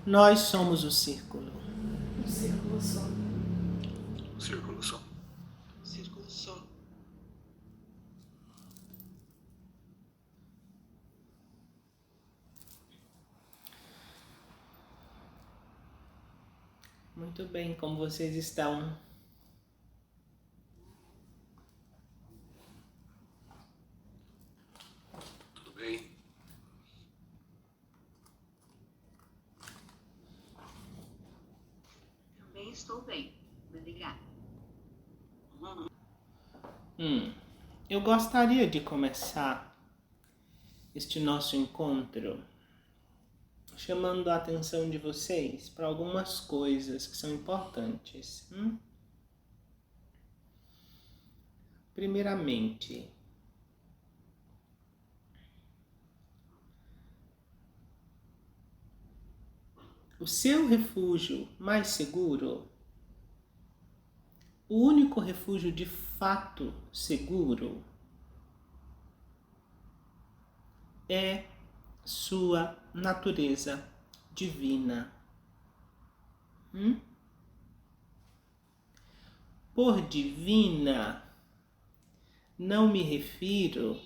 Nós somos o círculo. O círculo som. Círculo som. Círculo som. Muito bem, como vocês estão? Tudo bem? Também estou bem. Obrigada. Eu gostaria de começar este nosso encontro chamando a atenção de vocês para algumas coisas que são importantes. Primeiramente, o seu refúgio mais seguro, o único refúgio de fato seguro, é sua natureza divina. Por divina, não me refiro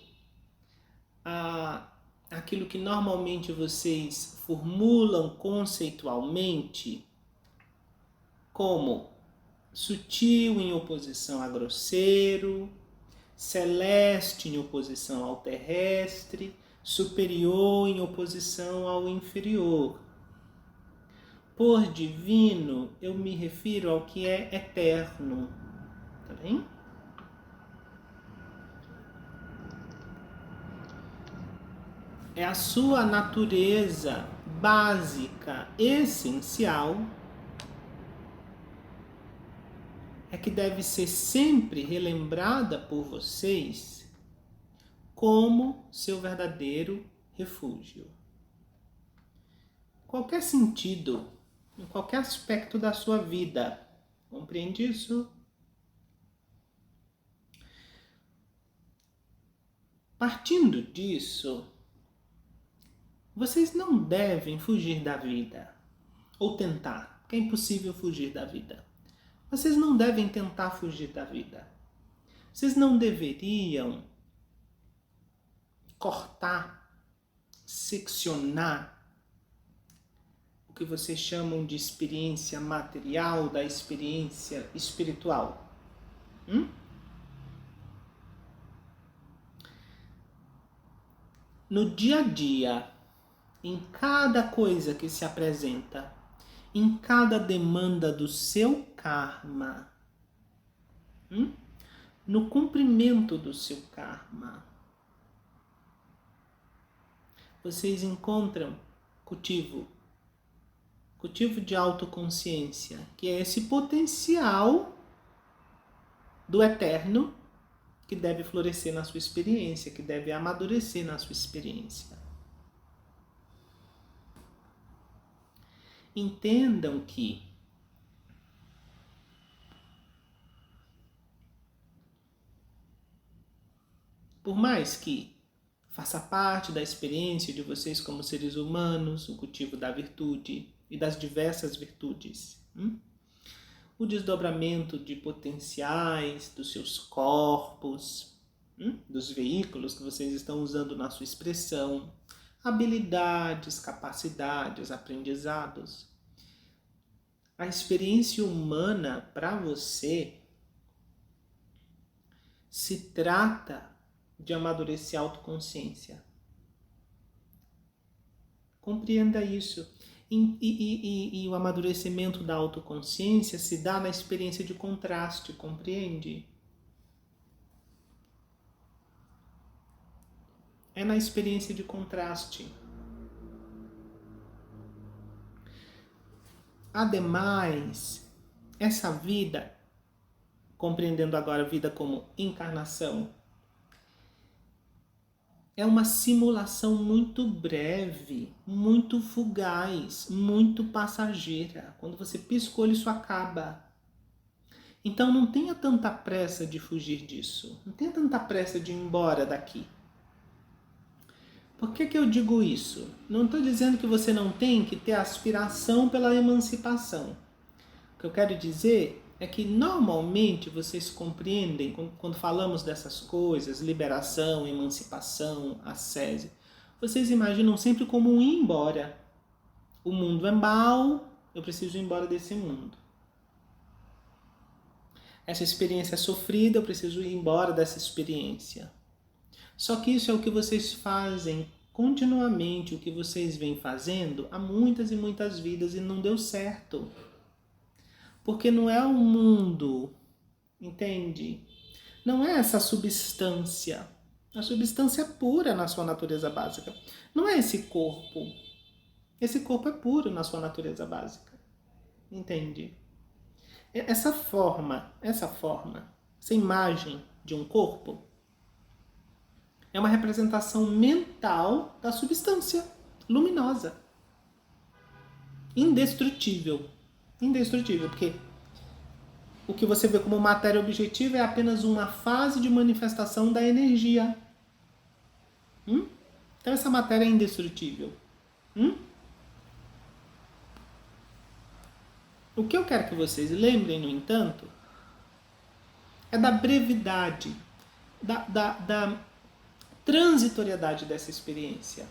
a aquilo que normalmente vocês formulam conceitualmente como sutil em oposição a grosseiro, celeste em oposição ao terrestre, superior em oposição ao inferior. Por divino, eu me refiro ao que é eterno. Tá bem? É a sua natureza básica, essencial, é que deve ser sempre relembrada por vocês como seu verdadeiro refúgio. Qualquer sentido, em qualquer aspecto da sua vida, compreende isso? Partindo disso, vocês não devem fugir da vida, ou tentar, porque é impossível fugir da vida. Vocês não devem tentar fugir da vida. Vocês não deveriam cortar, seccionar o que vocês chamam de experiência material da experiência espiritual. No dia a dia, em cada coisa que se apresenta, em cada demanda do seu karma, no cumprimento do seu karma, vocês encontram cultivo de autoconsciência, que é esse potencial do eterno que deve florescer na sua experiência, que deve amadurecer na sua experiência. Entendam que por mais que faça parte da experiência de vocês como seres humanos, o cultivo da virtude e das diversas virtudes, o desdobramento de potenciais dos seus corpos, dos veículos que vocês estão usando na sua expressão, habilidades, capacidades, aprendizados. A experiência humana para você se trata de amadurecer a autoconsciência. Compreenda isso. E o amadurecimento da autoconsciência se dá na experiência de contraste, compreende? É na experiência de contraste. Ademais, essa vida, compreendendo agora a vida como encarnação, é uma simulação muito breve, muito fugaz, muito passageira. Quando você pisca o olho, isso acaba. Então não tenha tanta pressa de fugir disso. Não tenha tanta pressa de ir embora daqui. Por que eu digo isso? Não estou dizendo que você não tem que ter aspiração pela emancipação. O que eu quero dizer é que normalmente vocês compreendem, quando falamos dessas coisas, liberação, emancipação, ascese, vocês imaginam sempre como um ir embora. O mundo é mau, eu preciso ir embora desse mundo. Essa experiência é sofrida, eu preciso ir embora dessa experiência. Só que isso é o que vocês fazem continuamente, o que vocês vêm fazendo há muitas e muitas vidas e não deu certo. Porque não é o mundo, entende? Não é essa substância. A substância é pura na sua natureza básica. Não é esse corpo. Esse corpo é puro na sua natureza básica. Entende? Essa forma, essa imagem de um corpo é uma representação mental da substância luminosa. Indestrutível. Indestrutível, porque o que você vê como matéria objetiva é apenas uma fase de manifestação da energia. Então essa matéria é indestrutível. O que eu quero que vocês lembrem, no entanto, é da brevidade, da transitoriedade dessa experiência.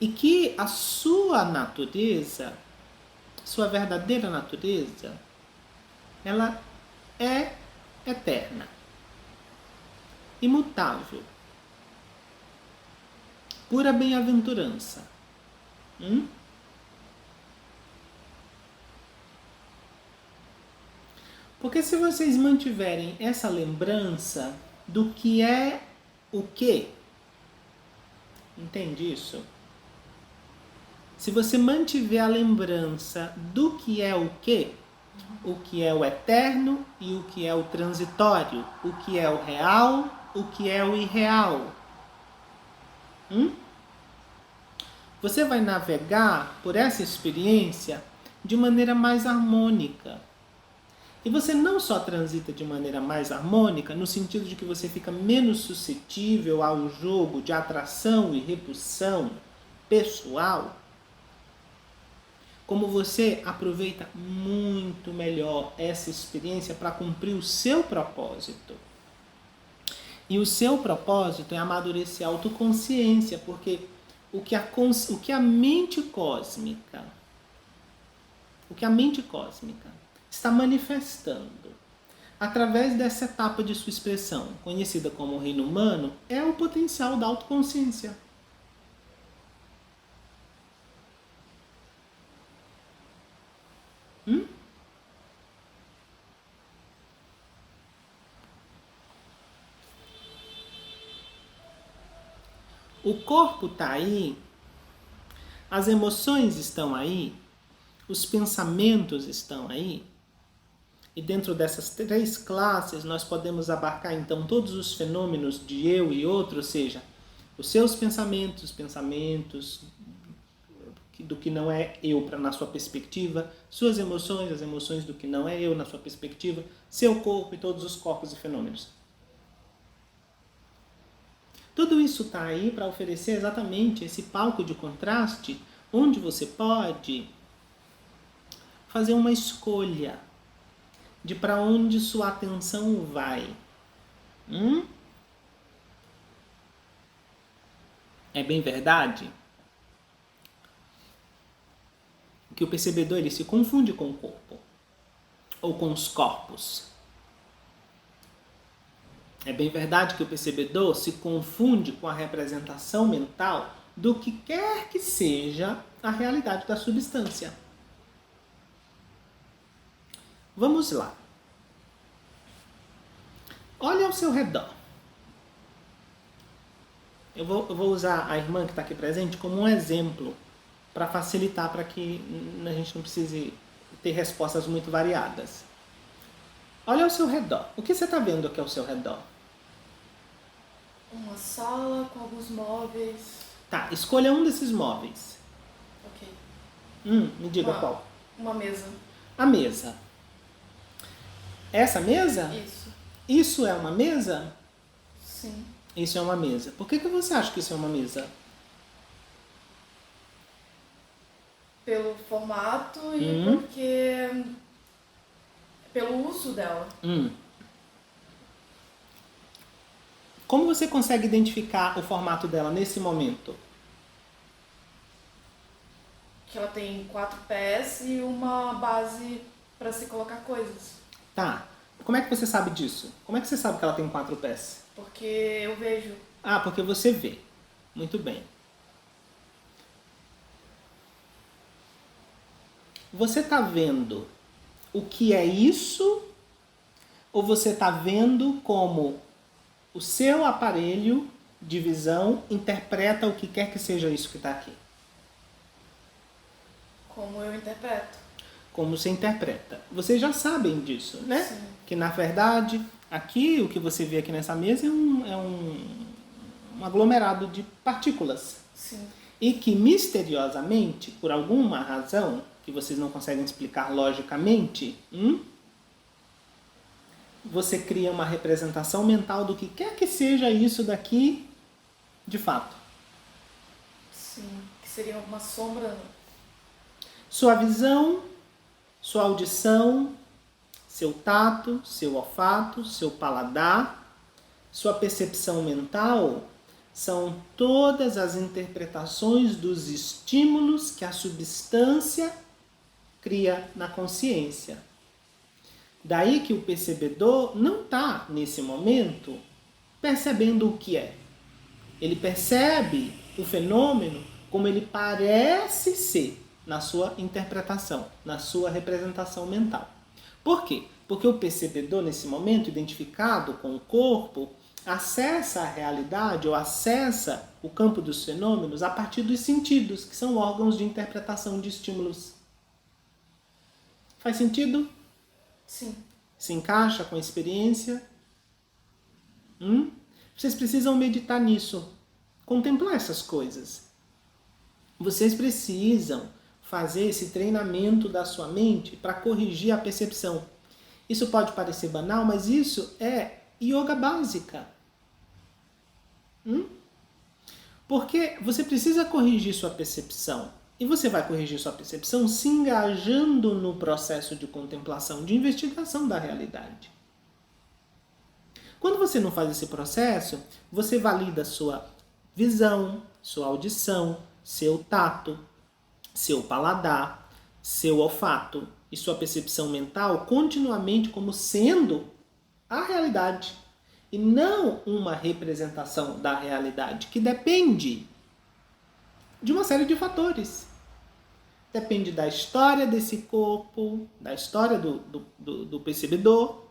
E que a sua natureza, sua verdadeira natureza, ela é eterna, imutável, pura bem-aventurança. Porque se vocês mantiverem essa lembrança do que é o quê? Entende isso? Se você mantiver a lembrança do que é o quê? O que é o eterno e o que é o transitório, o que é o real, o que é o irreal. Você vai navegar por essa experiência de maneira mais harmônica. E você não só transita de maneira mais harmônica, no sentido de que você fica menos suscetível ao jogo de atração e repulsão pessoal, como você aproveita muito melhor essa experiência para cumprir o seu propósito. E o seu propósito é amadurecer a autoconsciência, porque o que a mente cósmica está manifestando através dessa etapa de sua expressão, conhecida como reino humano, é o potencial da autoconsciência. O corpo está aí, as emoções estão aí, os pensamentos estão aí. E dentro dessas 3 classes nós podemos abarcar então todos os fenômenos de eu e outro, ou seja, os seus pensamentos, do que não é eu na sua perspectiva, suas emoções, as emoções do que não é eu na sua perspectiva, seu corpo e todos os corpos e fenômenos. Tudo isso está aí para oferecer exatamente esse palco de contraste, onde você pode fazer uma escolha de para onde sua atenção vai. É bem verdade que o percebedor ele se confunde com o corpo ou com os corpos. É bem verdade que o percebedor se confunde com a representação mental do que quer que seja a realidade da substância. Vamos lá. Olha ao seu redor. Eu vou usar a irmã que está aqui presente como um exemplo para facilitar, para que a gente não precise ter respostas muito variadas. Olha ao seu redor. O que você está vendo aqui ao seu redor? Uma sala com alguns móveis. Tá, escolha um desses móveis. Ok. Me diga qual. Uma mesa. A mesa. Essa mesa? Isso. Isso é uma mesa? Sim. Isso é uma mesa. Por que você acha que isso é uma mesa? Pelo formato e porque... pelo uso dela. Como você consegue identificar o formato dela nesse momento? Que ela tem 4 pés e uma base para se colocar coisas. Tá. Como é que você sabe disso? Como é que você sabe que ela tem 4 pés? Porque eu vejo. Ah, porque você vê. Muito bem. Você está vendo o que é isso? Ou você está vendo como o seu aparelho de visão interpreta o que quer que seja isso que está aqui? Como eu interpreto. Como você interpreta. Vocês já sabem disso, né? Sim. Que na verdade, aqui, o que você vê aqui nessa mesa é um aglomerado de partículas. Sim. E que misteriosamente, por alguma razão, que vocês não conseguem explicar logicamente, você cria uma representação mental do que quer que seja isso daqui de fato. Sim. Que seria uma sombra. Sua visão, sua audição, seu tato, seu olfato, seu paladar, sua percepção mental são todas as interpretações dos estímulos que a substância cria na consciência. Daí que o percebedor não está, nesse momento, percebendo o que é. Ele percebe o fenômeno como ele parece ser na sua interpretação, na sua representação mental. Por quê? Porque o percebedor, nesse momento, identificado com o corpo, acessa a realidade ou acessa o campo dos fenômenos a partir dos sentidos, que são órgãos de interpretação de estímulos. Faz sentido? Sim. Se encaixa com a experiência? Vocês precisam meditar nisso, contemplar essas coisas. Vocês precisam fazer esse treinamento da sua mente para corrigir a percepção. Isso pode parecer banal, mas isso é yoga básica. Porque você precisa corrigir sua percepção. E você vai corrigir sua percepção se engajando no processo de contemplação, de investigação da realidade. Quando você não faz esse processo, você valida sua visão, sua audição, seu tato, seu paladar, seu olfato e sua percepção mental continuamente como sendo a realidade e não uma representação da realidade que depende de uma série de fatores. Depende da história desse corpo, da história do percebedor,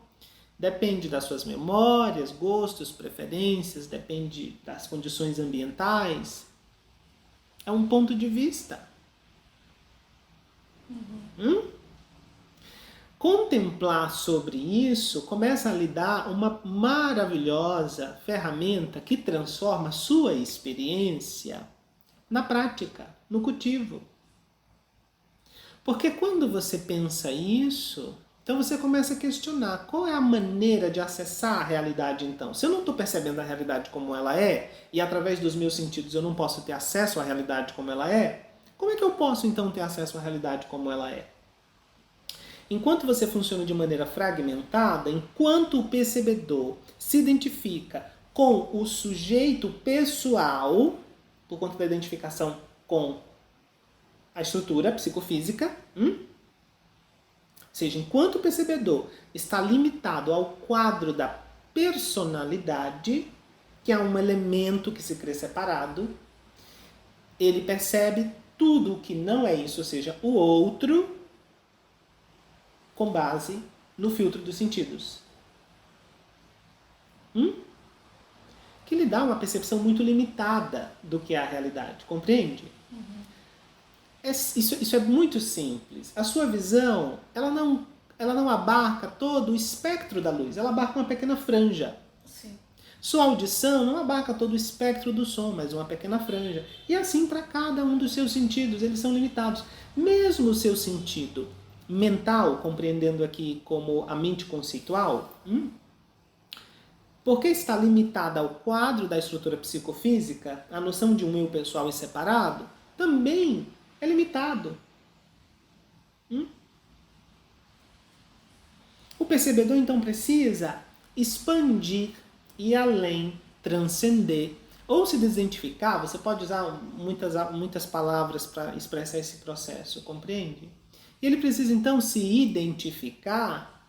depende das suas memórias, gostos, preferências, depende das condições ambientais. É um ponto de vista. Contemplar sobre isso começa a lhe dar uma maravilhosa ferramenta que transforma a sua experiência na prática, no cultivo. Porque quando você pensa isso, então você começa a questionar qual é a maneira de acessar a realidade então. Se eu não estou percebendo a realidade como ela é, e através dos meus sentidos eu não posso ter acesso à realidade como ela é, como é que eu posso então ter acesso à realidade como ela é? Enquanto você funciona de maneira fragmentada, enquanto o percebedor se identifica com o sujeito pessoal, por conta da identificação com a estrutura psicofísica, ou seja, enquanto o percebedor está limitado ao quadro da personalidade, que é um elemento que se crê separado, ele percebe tudo o que não é isso, ou seja, o outro, com base no filtro dos sentidos. Que lhe dá uma percepção muito limitada do que é a realidade, compreende? Isso é muito simples. A sua visão, ela não abarca todo o espectro da luz, ela abarca uma pequena franja. Sim. Sua audição não abarca todo o espectro do som, mas uma pequena franja. E assim para cada um dos seus sentidos, eles são limitados. Mesmo o seu sentido mental, compreendendo aqui como a mente conceitual, Porque está limitada ao quadro da estrutura psicofísica, a noção de um eu pessoal e separado também é limitado. O percebedor, então, precisa expandir, ir além, transcender, ou se desidentificar. Você pode usar muitas palavras para expressar esse processo, compreende? E ele precisa, então, se identificar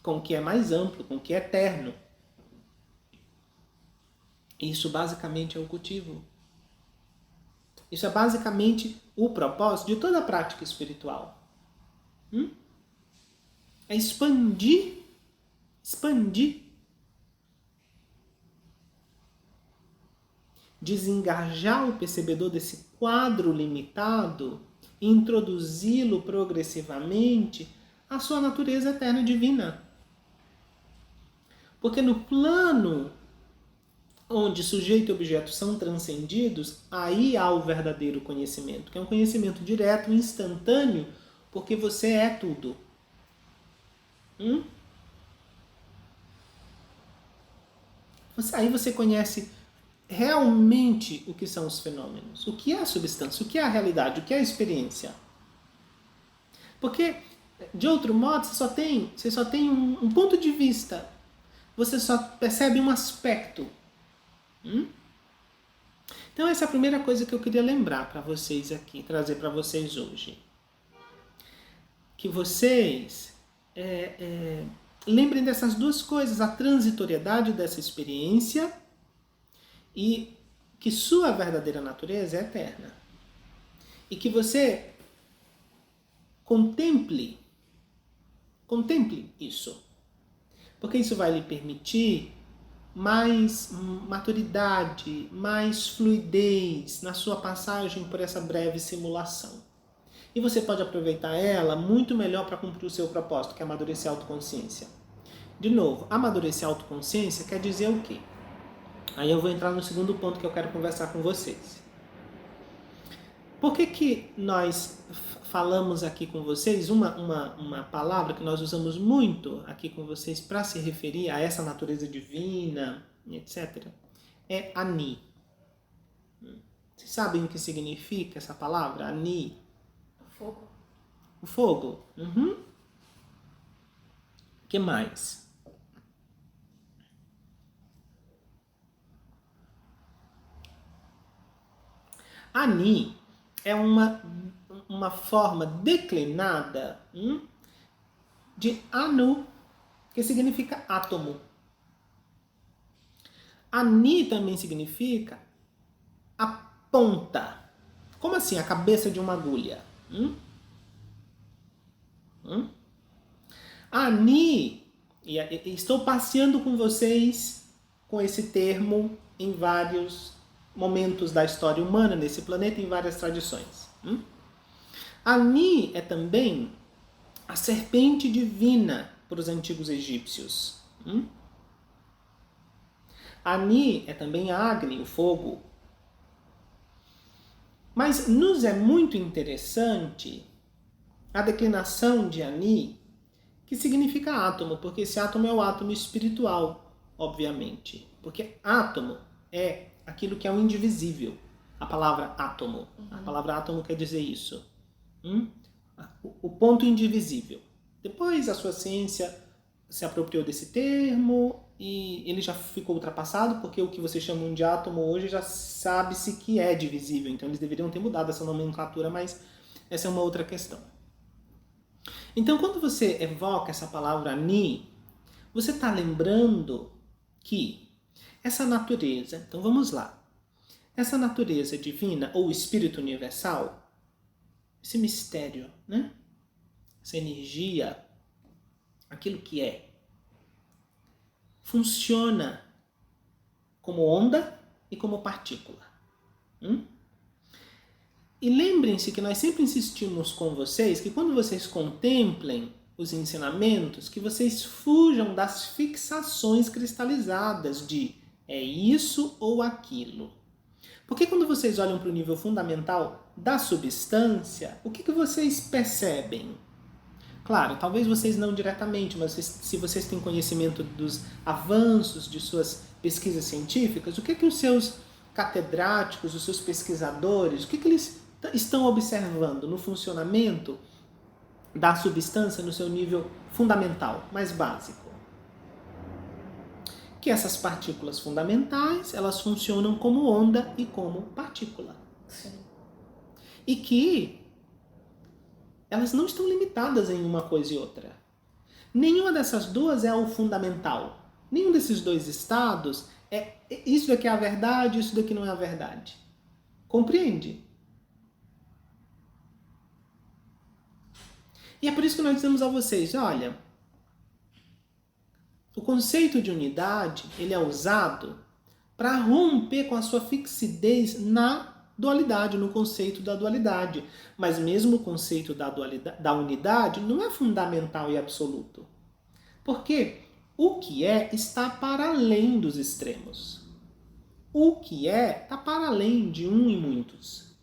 com o que é mais amplo, com o que é eterno. Isso basicamente é o cultivo. Isso é basicamente o propósito de toda a prática espiritual. É expandir. Desengajar o percebedor desse quadro limitado e introduzi-lo progressivamente à sua natureza eterna e divina. Porque no plano onde sujeito e objeto são transcendidos, aí há o verdadeiro conhecimento, que é um conhecimento direto, instantâneo, porque você é tudo. Aí você conhece realmente o que são os fenômenos, o que é a substância, o que é a realidade, o que é a experiência. Porque, de outro modo, você só tem um ponto de vista, você só percebe um aspecto. Então essa é a primeira coisa que eu queria lembrar para vocês aqui, trazer para vocês hoje. Que vocês lembrem dessas duas coisas, a transitoriedade dessa experiência e que sua verdadeira natureza é eterna. E que você contemple isso. Porque isso vai lhe permitir mais maturidade, mais fluidez na sua passagem por essa breve simulação. E você pode aproveitar ela muito melhor para cumprir o seu propósito, que é amadurecer a autoconsciência. De novo, amadurecer a autoconsciência quer dizer o quê? Aí eu vou entrar no segundo ponto que eu quero conversar com vocês. Por que nós falamos aqui com vocês uma palavra que nós usamos muito aqui com vocês para se referir a essa natureza divina, etc. É Ani. Vocês sabem o que significa essa palavra? Ani. Fogo. O fogo. O que mais? Ani é uma forma declinada de Anu, que significa átomo. Ani também significa a ponta. Como assim? A cabeça de uma agulha. Ani, e estou passeando com vocês com esse termo em vários momentos da história humana nesse planeta, em várias tradições. Ani é também a serpente divina para os antigos egípcios. Ani é também Agni, o fogo. Mas nos é muito interessante a declinação de Ani, que significa átomo, porque esse átomo é o átomo espiritual, obviamente. Porque átomo é aquilo que é o indivisível. A palavra átomo. A palavra átomo quer dizer isso. O ponto indivisível. Depois a sua ciência se apropriou desse termo e ele já ficou ultrapassado, porque o que vocês chamam de átomo hoje já sabe-se que é divisível. Então eles deveriam ter mudado essa nomenclatura, mas essa é uma outra questão. Então quando você evoca essa palavra Ani, você está lembrando que essa natureza, então vamos lá, essa natureza divina ou espírito universal, esse mistério, né? Essa energia, aquilo que é, funciona como onda e como partícula. E lembrem-se que nós sempre insistimos com vocês que quando vocês contemplem os ensinamentos, que vocês fujam das fixações cristalizadas de é isso ou aquilo. Porque quando vocês olham para o nível fundamental da substância, o que vocês percebem? Claro, talvez vocês não diretamente, mas se vocês têm conhecimento dos avanços de suas pesquisas científicas, o que os seus catedráticos, os seus pesquisadores, o que eles estão observando no funcionamento da substância no seu nível fundamental, mais básico? Que essas partículas fundamentais, elas funcionam como onda e como partícula. Sim. E que elas não estão limitadas em uma coisa e outra. Nenhuma dessas duas é o fundamental. Nenhum desses dois estados é isso daqui é a verdade, isso daqui não é a verdade. Compreende? E é por isso que nós dizemos a vocês, olha, o conceito de unidade, ele é usado para romper com a sua fixidez na dualidade, no conceito da dualidade. Mas mesmo o conceito da unidade não é fundamental e absoluto. Porque o que é está para além dos extremos. O que é está para além de um e muitos.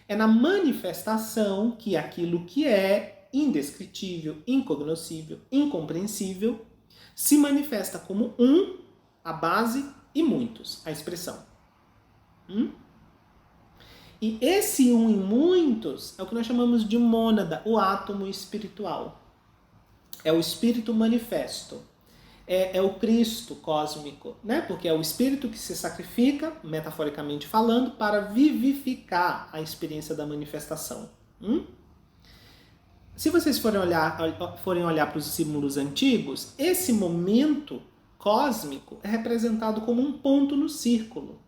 É na manifestação que aquilo que é indescritível, incognoscível, incompreensível, se manifesta como um, a base, e muitos, a expressão. E esse um em muitos é o que nós chamamos de mônada, o átomo espiritual. É o espírito manifesto. É o Cristo cósmico, né? Porque é o espírito que se sacrifica, metaforicamente falando, para vivificar a experiência da manifestação. Se vocês forem olhar para os símbolos antigos, esse momento cósmico é representado como um ponto no círculo.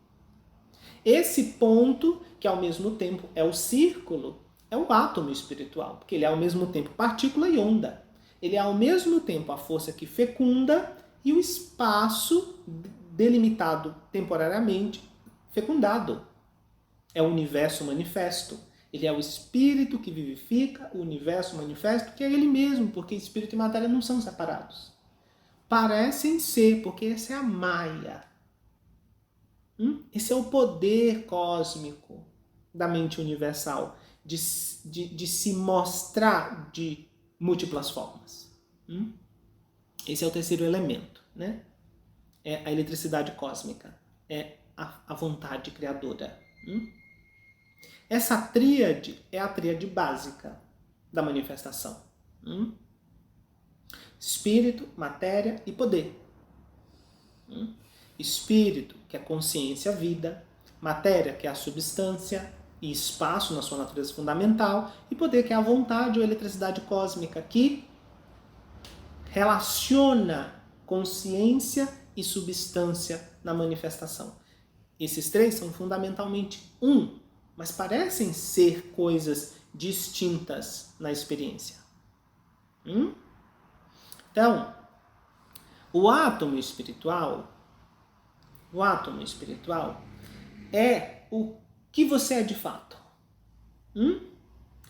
Esse ponto, que ao mesmo tempo é o círculo, é o átomo espiritual, porque ele é ao mesmo tempo partícula e onda. Ele é ao mesmo tempo a força que fecunda e o espaço delimitado temporariamente fecundado. É o universo manifesto. Ele é o espírito que vivifica o universo manifesto, que é ele mesmo, porque espírito e matéria não são separados. Parecem ser, porque essa é a Maya. Esse é o poder cósmico da mente universal, de se mostrar de múltiplas formas. Esse é o terceiro elemento, né? É a eletricidade cósmica, é a vontade criadora. Essa tríade é a tríade básica da manifestação. Espírito, matéria e poder. Espírito, que é consciência, vida. Matéria, que é a substância e espaço na sua natureza fundamental. E poder, que é a vontade ou eletricidade cósmica, que relaciona consciência e substância na manifestação. Esses três são fundamentalmente um, mas parecem ser coisas distintas na experiência. Então, o átomo espiritual é o que você é de fato.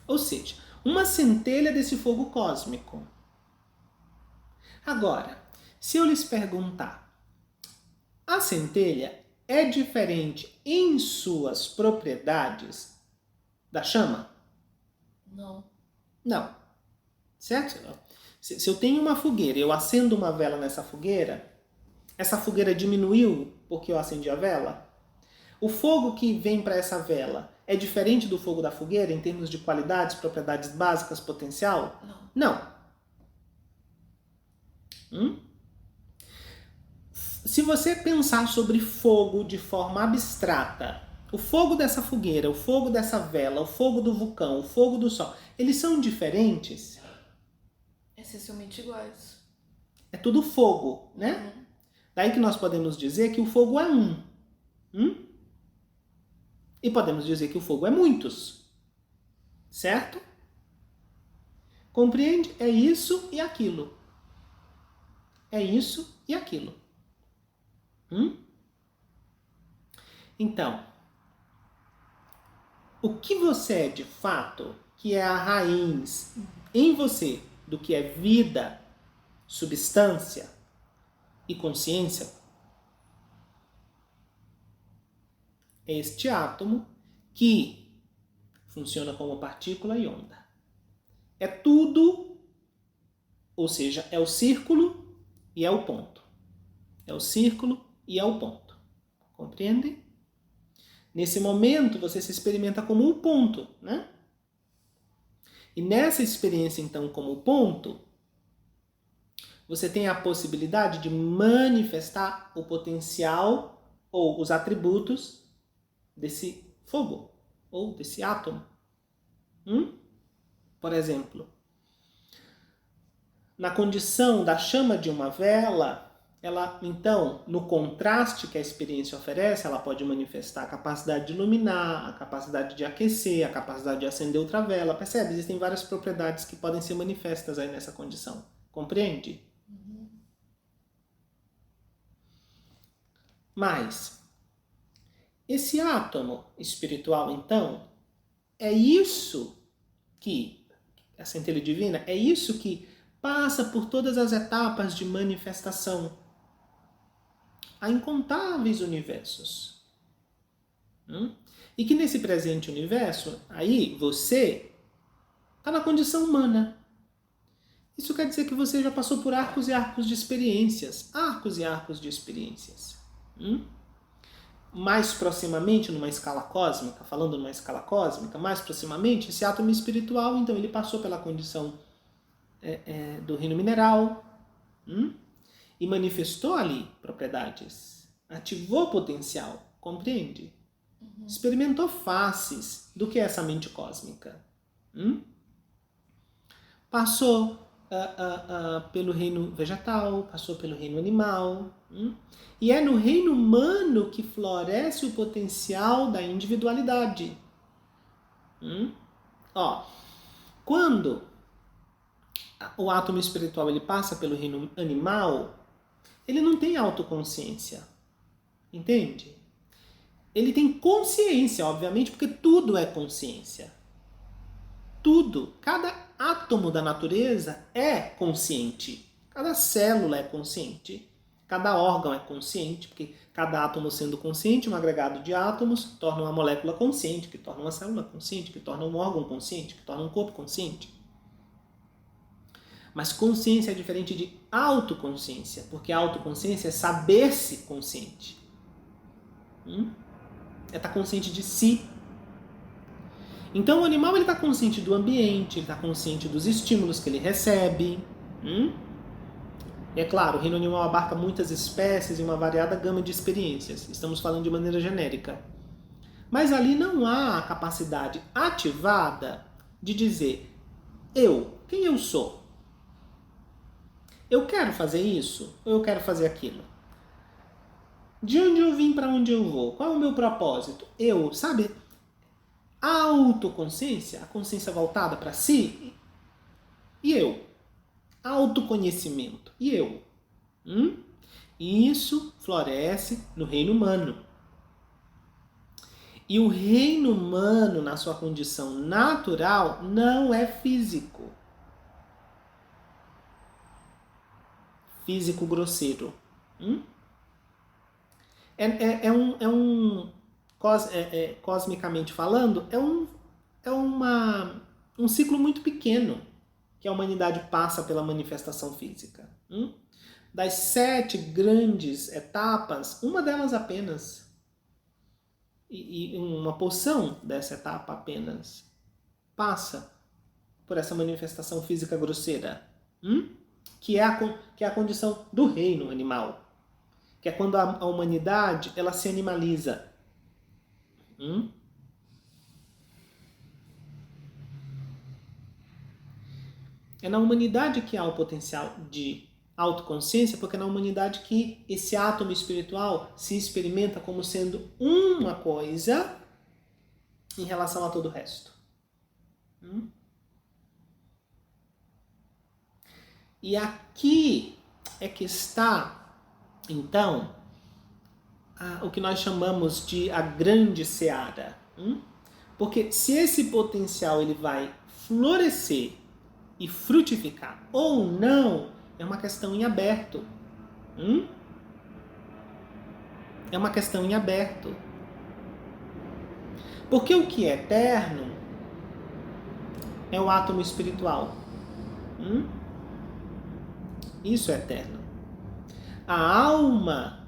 Ou seja, uma centelha desse fogo cósmico. Agora, se eu lhes perguntar, a centelha é diferente em suas propriedades da chama? Não. Não. Certo? Se eu tenho uma fogueira e eu acendo uma vela nessa fogueira, essa fogueira diminuiu porque eu acendi a vela? O fogo que vem para essa vela é diferente do fogo da fogueira em termos de qualidades, propriedades básicas, potencial? Não. Se você pensar sobre fogo de forma abstrata, o fogo dessa fogueira, o fogo dessa vela, o fogo do vulcão, o fogo do sol, eles são diferentes? Essencialmente iguais. É tudo fogo, né? Daí que nós podemos dizer que o fogo é um. E podemos dizer que o fogo é muitos. Certo? Compreende? É isso e aquilo. É isso e aquilo. Então, o que você é de fato, que é a raiz em você do que é vida, substância e consciência, é este átomo que funciona como partícula e onda. É tudo, ou seja, é o círculo e é o ponto. É o círculo e é o ponto. Compreende? Nesse momento, você se experimenta como um ponto, né? E nessa experiência, então, como ponto, você tem a possibilidade de manifestar o potencial ou os atributos desse fogo ou desse átomo. Por exemplo, na condição da chama de uma vela, ela, então, no contraste que a experiência oferece, ela pode manifestar a capacidade de iluminar, a capacidade de aquecer, a capacidade de acender outra vela. Percebe? Existem várias propriedades que podem ser manifestas aí nessa condição. Compreende? Mas, esse átomo espiritual, então, é isso que, a centelha divina, é isso que passa por todas as etapas de manifestação. Há incontáveis universos. E que nesse presente universo, aí você está na condição humana. Isso quer dizer que você já passou por arcos e arcos de experiências. Arcos e arcos de experiências. Mais proximamente, numa escala cósmica, falando numa escala cósmica, mais proximamente, esse átomo espiritual, então, ele passou pela condição do reino mineral, e manifestou ali propriedades, ativou potencial, compreende? Experimentou faces do que é essa mente cósmica. Passou pelo reino vegetal, passou pelo reino animal, e é no reino humano que floresce o potencial da individualidade. Quando o átomo espiritual ele passa pelo reino animal, ele não tem autoconsciência. Entende? Ele tem consciência, obviamente, porque tudo é consciência. Tudo. Cada átomo da natureza é consciente. Cada célula é consciente. Cada órgão é consciente, porque cada átomo sendo consciente, um agregado de átomos, torna uma molécula consciente, que torna uma célula consciente, que torna um órgão consciente, que torna um corpo consciente. Mas consciência é diferente de autoconsciência, porque a autoconsciência é saber-se consciente. É estar consciente de si. Então o animal está consciente do ambiente, ele está consciente dos estímulos que ele recebe. É claro, o reino animal abarca muitas espécies e uma variada gama de experiências. Estamos falando de maneira genérica. Mas ali não há a capacidade ativada de dizer quem eu sou? Eu quero fazer isso ou eu quero fazer aquilo? De onde eu vim para onde eu vou? Qual é o meu propósito? Sabe? A autoconsciência, a consciência voltada para si, e eu? Autoconhecimento, e eu? Isso floresce no reino humano. E o reino humano, na sua condição natural, não é físico. Físico grosseiro. Cosmicamente falando, é um ciclo muito pequeno que a humanidade passa pela manifestação física. Das 7 grandes etapas, uma delas apenas, e uma porção dessa etapa apenas, passa por essa manifestação física grosseira, que é a condição do reino animal, que é quando a humanidade ela se animaliza. É na humanidade que há o potencial de autoconsciência, porque é na humanidade que esse átomo espiritual se experimenta como sendo uma coisa em relação a todo o resto. E aqui é que está, então, o que nós chamamos de a grande seara. Porque se esse potencial ele vai florescer e frutificar ou não, é uma questão em aberto. É uma questão em aberto. Porque o que é eterno é o átomo espiritual. Isso é eterno. A alma,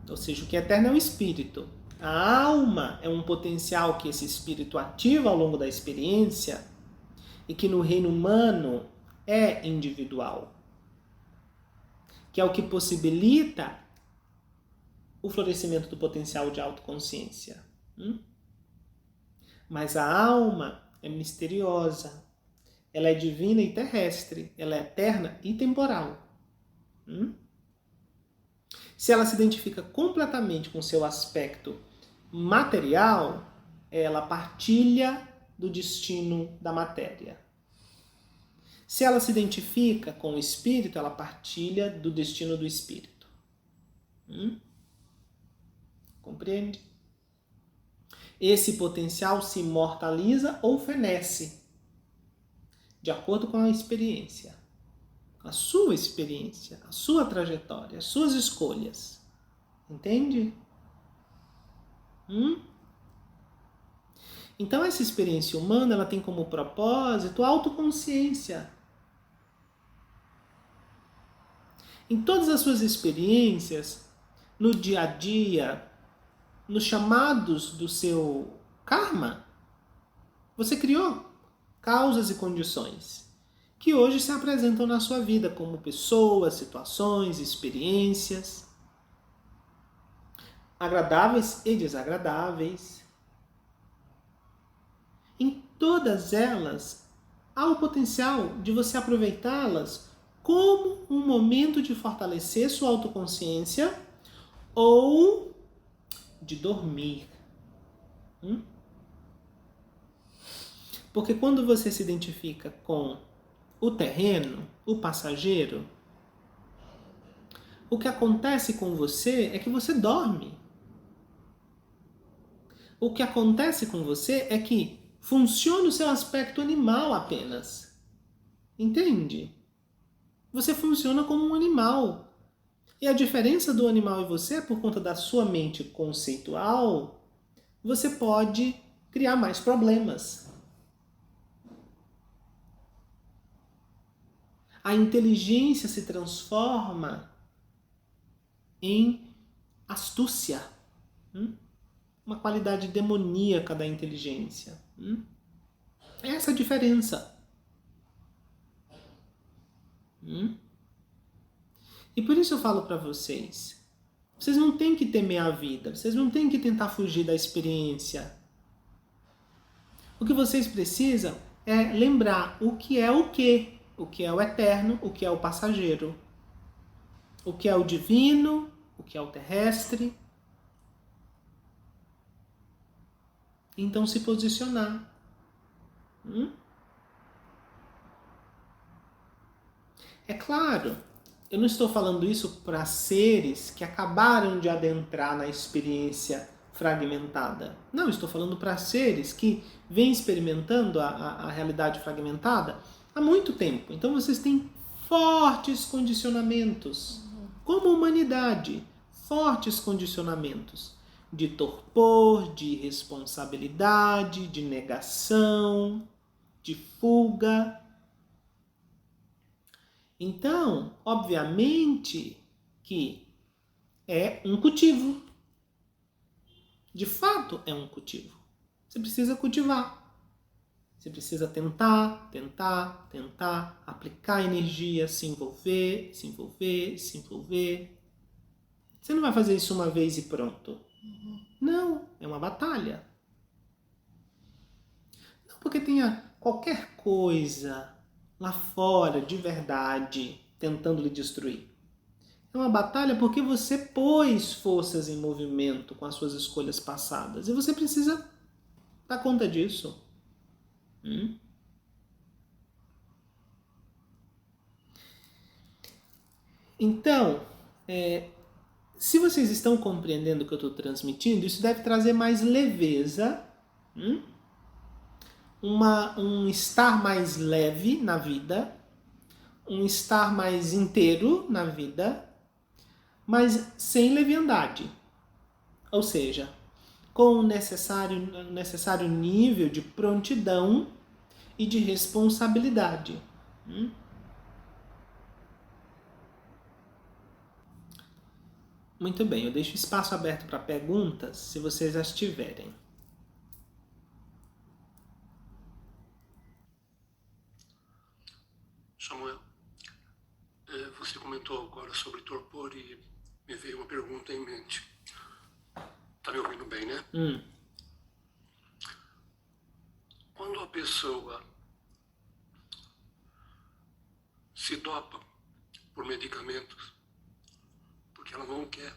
ou seja, o que é eterno é o espírito. A alma é um potencial que esse espírito ativa ao longo da experiência e que no reino humano é individual, que é o que possibilita o florescimento do potencial de autoconsciência. Mas a alma é misteriosa, ela é divina e terrestre, ela é eterna e temporal. Se ela se identifica completamente com seu aspecto material, ela partilha do destino da matéria. Se ela se identifica com o espírito, ela partilha do destino do espírito. Compreende? Esse potencial se imortaliza ou fenece, de acordo com a experiência. A sua experiência, a sua trajetória, as suas escolhas. Entende? Então essa experiência humana, ela tem como propósito a autoconsciência. Em todas as suas experiências, no dia a dia, nos chamados do seu karma, você criou causas e condições que hoje se apresentam na sua vida como pessoas, situações, experiências, agradáveis e desagradáveis. Em todas elas, há o potencial de você aproveitá-las como um momento de fortalecer sua autoconsciência ou de dormir. Porque quando você se identifica com o terreno, o passageiro, o que acontece com você é que você dorme. O que acontece com você é que funciona o seu aspecto animal apenas. Entende? Você funciona como um animal. E a diferença do animal e você é por conta da sua mente conceitual, você pode criar mais problemas. A inteligência se transforma em astúcia. Uma qualidade demoníaca da inteligência. Essa é a diferença. E por isso eu falo para vocês, vocês não têm que temer a vida, vocês não têm que tentar fugir da experiência. O que vocês precisam é lembrar o que é o quê? O que é o eterno, o que é o passageiro. O que é o divino, o que é o terrestre. Então se posicionar. É claro, eu não estou falando isso para seres que acabaram de adentrar na experiência fragmentada. Não, estou falando para seres que vêm experimentando a realidade fragmentada há muito tempo. Então vocês têm fortes condicionamentos, como humanidade, fortes condicionamentos de torpor, de irresponsabilidade, de negação, de fuga. Então, obviamente que é um cultivo. De fato, é um cultivo. Você precisa cultivar. Você precisa tentar, aplicar energia, se envolver. Você não vai fazer isso uma vez e pronto. Não, é uma batalha. Não porque tenha qualquer coisa lá fora, de verdade, tentando lhe destruir. É uma batalha porque você pôs forças em movimento com as suas escolhas passadas. E você precisa dar conta disso. Então, se vocês estão compreendendo o que eu estou transmitindo, isso deve trazer mais leveza, um estar mais leve na vida, um estar mais inteiro na vida, mas sem leviandade. Ou seja, com o necessário nível de prontidão e de responsabilidade. Muito bem, eu deixo espaço aberto para perguntas, se vocês as tiverem. Samuel, você comentou agora sobre torpor e me veio uma pergunta em mente. Tá me ouvindo bem, né? Quando a pessoa se dopa por medicamentos, porque ela não quer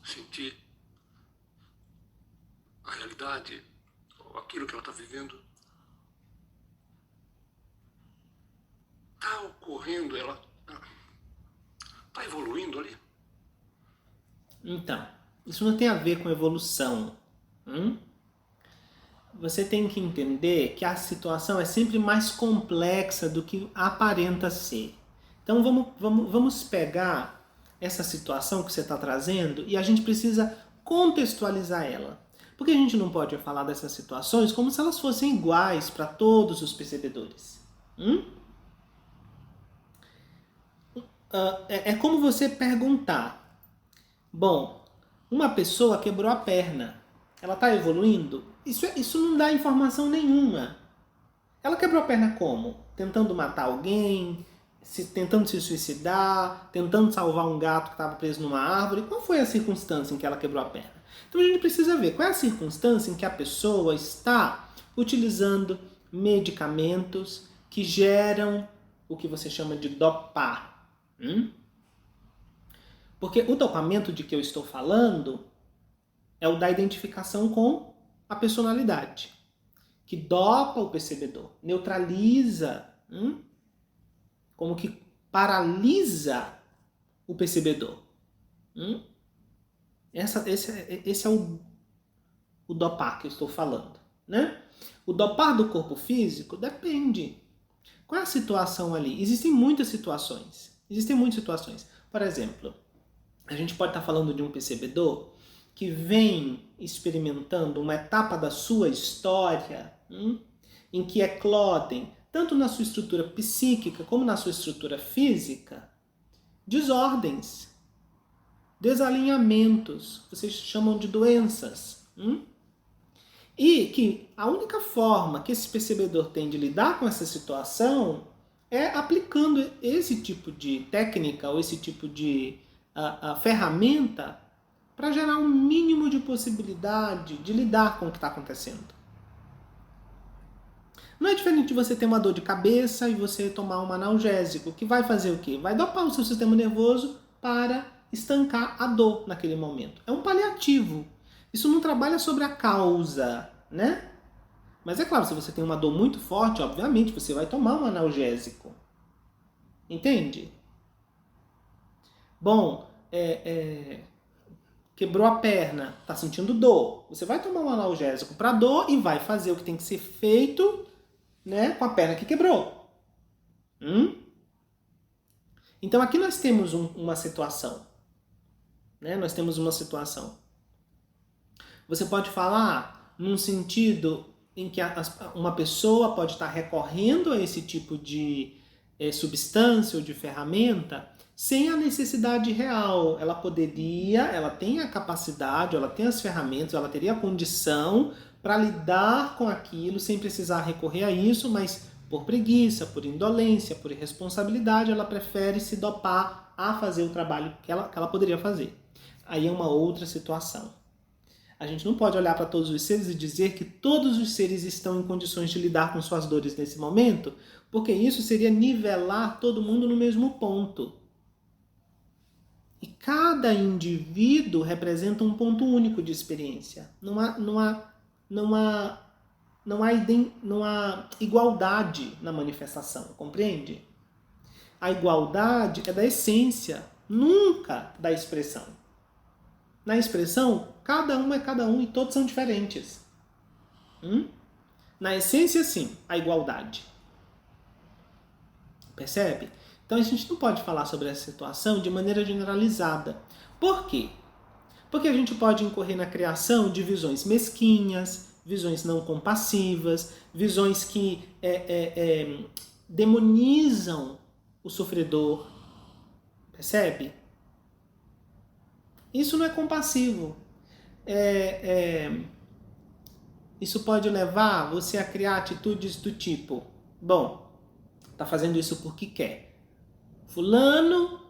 sentir a realidade, ou aquilo que ela está vivendo, está ocorrendo, ela está evoluindo ali. Então, isso não tem a ver com evolução. Você tem que entender que a situação é sempre mais complexa do que aparenta ser. Então vamos pegar essa situação que você está trazendo e a gente precisa contextualizar ela. Porque a gente não pode falar dessas situações como se elas fossem iguais para todos os percebedores. É como você perguntar: bom, uma pessoa quebrou a perna, ela está evoluindo? Isso não dá informação nenhuma. Ela quebrou a perna como? Tentando matar alguém, tentando se suicidar, tentando salvar um gato que estava preso numa árvore? Qual foi a circunstância em que ela quebrou a perna? Então a gente precisa ver qual é a circunstância em que a pessoa está utilizando medicamentos que geram o que você chama de dopar. Porque o dopamento de que eu estou falando é o da identificação com a personalidade, que dopa o percebedor, neutraliza, como que paralisa o percebedor. Esse é o dopar que eu estou falando, né? O dopar do corpo físico depende. Qual é a situação ali? Existem muitas situações. Por exemplo, a gente pode estar falando de um percebedor que vem experimentando uma etapa da sua história em que eclodem, tanto na sua estrutura psíquica como na sua estrutura física, desordens, desalinhamentos, vocês chamam de doenças. E que a única forma que esse percebedor tem de lidar com essa situação é aplicando esse tipo de técnica ou esse tipo de ferramenta para gerar um mínimo de possibilidade de lidar com o que está acontecendo. Não é diferente de você ter uma dor de cabeça e você tomar um analgésico, que vai fazer o quê? Vai dopar o seu sistema nervoso para estancar a dor naquele momento. É um paliativo. Isso não trabalha sobre a causa, né? Mas é claro, se você tem uma dor muito forte, obviamente você vai tomar um analgésico. Entende? Bom, quebrou a perna, está sentindo dor. Você vai tomar um analgésico para dor e vai fazer o que tem que ser feito, né, com a perna que quebrou. Então aqui nós temos uma situação. Né? Nós temos uma situação. Você pode falar num sentido em que uma pessoa pode estar recorrendo a esse tipo de substância ou de ferramenta sem a necessidade real. Ela tem a capacidade, ela tem as ferramentas, ela teria a condição para lidar com aquilo sem precisar recorrer a isso, mas por preguiça, por indolência, por irresponsabilidade, ela prefere se dopar a fazer o trabalho que ela poderia fazer. Aí é uma outra situação. A gente não pode olhar para todos os seres e dizer que todos os seres estão em condições de lidar com suas dores nesse momento, porque isso seria nivelar todo mundo no mesmo ponto. E cada indivíduo representa um ponto único de experiência. Não há igualdade na manifestação, compreende? A igualdade é da essência, nunca da expressão. Na expressão, cada um é cada um e todos são diferentes. Na essência, sim, a igualdade. Percebe? Então a gente não pode falar sobre essa situação de maneira generalizada. Por quê? Porque a gente pode incorrer na criação de visões mesquinhas, visões não compassivas, visões que demonizam o sofredor. Percebe? Isso não é compassivo. Isso pode levar você a criar atitudes do tipo: bom, tá fazendo isso porque quer. Fulano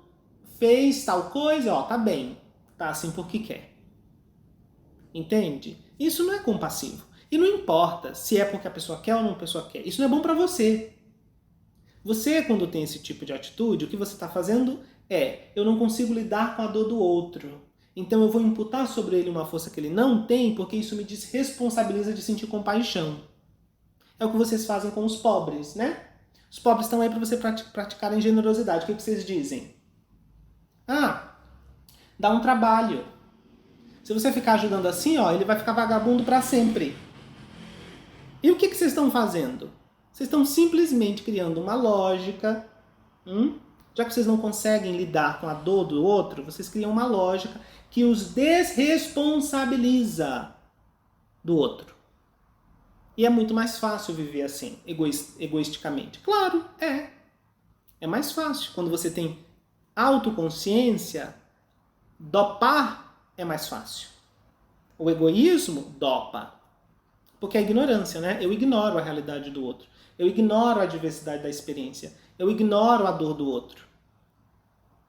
fez tal coisa, ó, tá bem. Tá assim porque quer. Entende? Isso não é compassivo. E não importa se é porque a pessoa quer ou não a pessoa quer. Isso não é bom pra você. Você, quando tem esse tipo de atitude, o que você está fazendo eu não consigo lidar com a dor do outro. Então eu vou imputar sobre ele uma força que ele não tem, porque isso me desresponsabiliza de sentir compaixão. É o que vocês fazem com os pobres, né? Os pobres estão aí para você praticarem generosidade. O que vocês dizem? Dá um trabalho. Se você ficar ajudando assim, ele vai ficar vagabundo para sempre. E o que vocês estão fazendo? Vocês estão simplesmente criando uma lógica. Já que vocês não conseguem lidar com a dor do outro, vocês criam uma lógica que os desresponsabiliza do outro. E é muito mais fácil viver assim, egoisticamente. Claro, é. É mais fácil. Quando você tem autoconsciência, dopar é mais fácil. O egoísmo dopa. Porque é a ignorância, né? Eu ignoro a realidade do outro. Eu ignoro a diversidade da experiência. Eu ignoro a dor do outro.